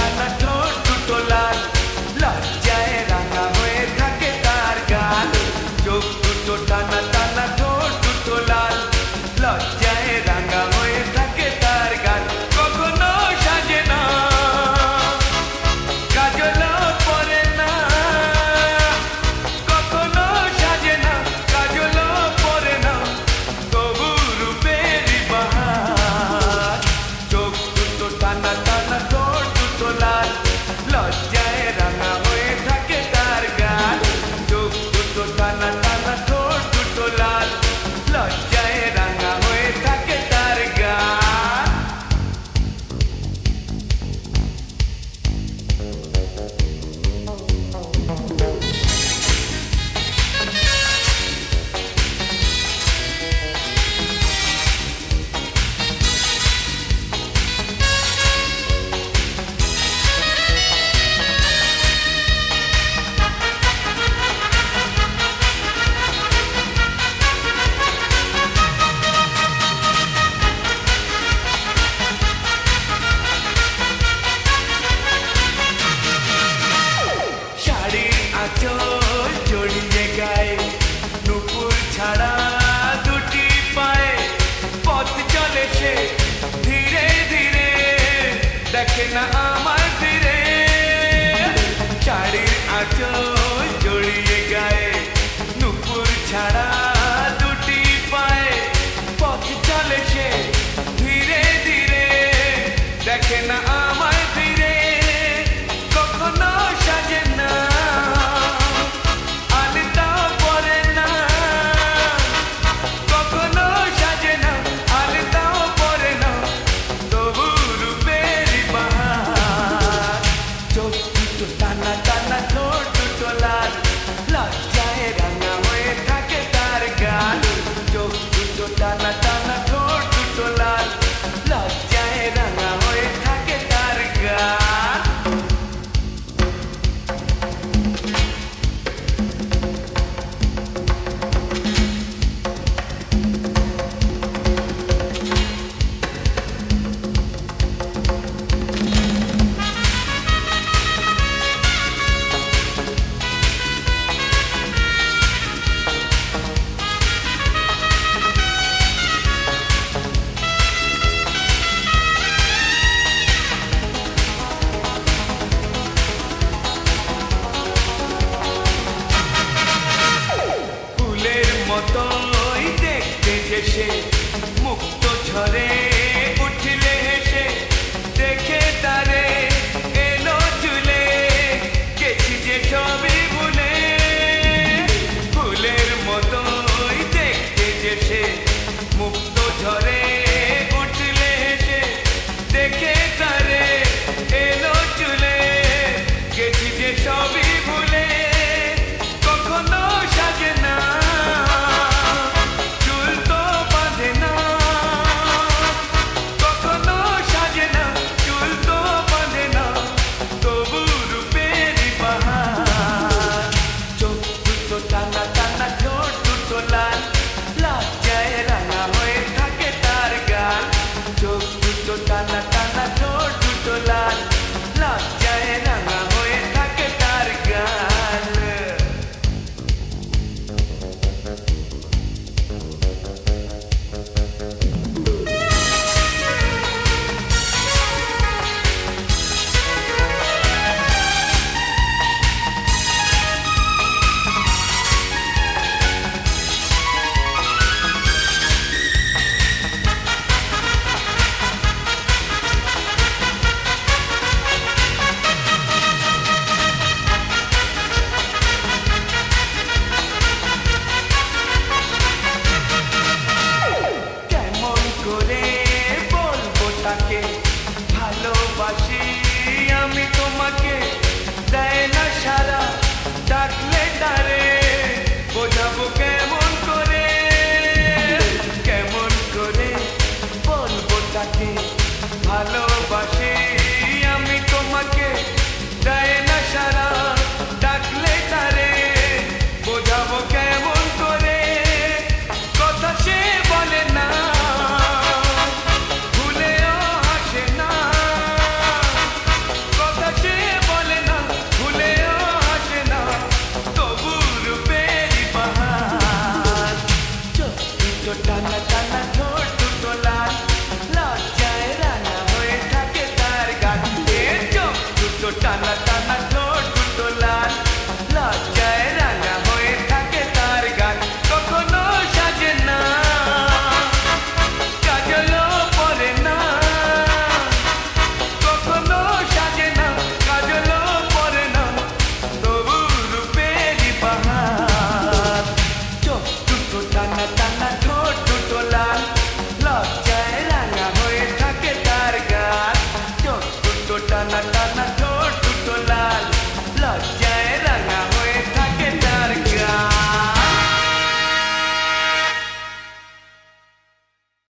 টানা ঠোঁট দুটো লাল, লজ্জায় রাঙা হয়ে থাকে তার গাল। চোখ দুটো টানা টানা ঠোঁট দুটো লাল, লজ্জায় রাঙা হয়ে থাকে তার গাল। কখনো সাজে না, কাজলও পরে না, কখনো সাজে না, কাজলও পরে না, তবু রূপেরই বাহার। চোখ দুটো টানা টানা ঠোঁট দুটো লাল, লজ্জায় রাঙা হয়ে থাকে তার গাল। চোখ দুটো টানা টানা ঠোঁট দুটো লাল, লজ্জায় রাঙা হয়ে থাকে তার গাল। শাড়ির আঁচল জড়িয়ে গায়ে, নুপুর ছাড়া দুটি পায়ে, পথ চলে সে ধীরে ধীরে, দেখে না আমার ধীরে। শাড়ির আঁচল জড়িয়ে গায়ে, নুপুর ছাড়া দুটি পায়ে, পথ চলে সে ধীরে ধীরে, দেখে না আমার ধীরে। কখনো সাজে না, আলতাও পরে না, কখনো সাজে না, আলতাও পরে না, তবু রূপেরই বাহার। চোখ দুটো টানা টানা ঠোঁট দুটো লাল, লজ্জায় রাঙা হয়ে থাকে তার গাল। চোখ দুটো টানা টানা ঠোঁট দুটো লাল, লজ্জায় রাঙা হয়ে থাকে তার গাল। ফুলের মতোই দেখতে যে সে, মুক্ত ঝরে উঠলে হেসে, দেখে তারে এলো চুলে, গেছি যে সবই ভুলে। ফুলের মতোই দেখতে যে সে, মুক্ত ঝরে উঠলে হেসে, দেখে তারে এলো চুলে, গেছি যে সবই ভুলে। কখনো সাজে না, চুল তো বাঁধে না, কখনো সাজে না, চুল তো বাঁধে না, তবু রূপেরই বাহার। চোখ দুটো টানা টানা ঠোঁট দুটো লাল, লজ্জায় রাঙা হয়ে থাকে তার গাল। চোখ দুটো টানা টানা ঠোঁট দুটো লাল, লজ্জায় রাঙা হয়ে থাকে তার গাল। টানা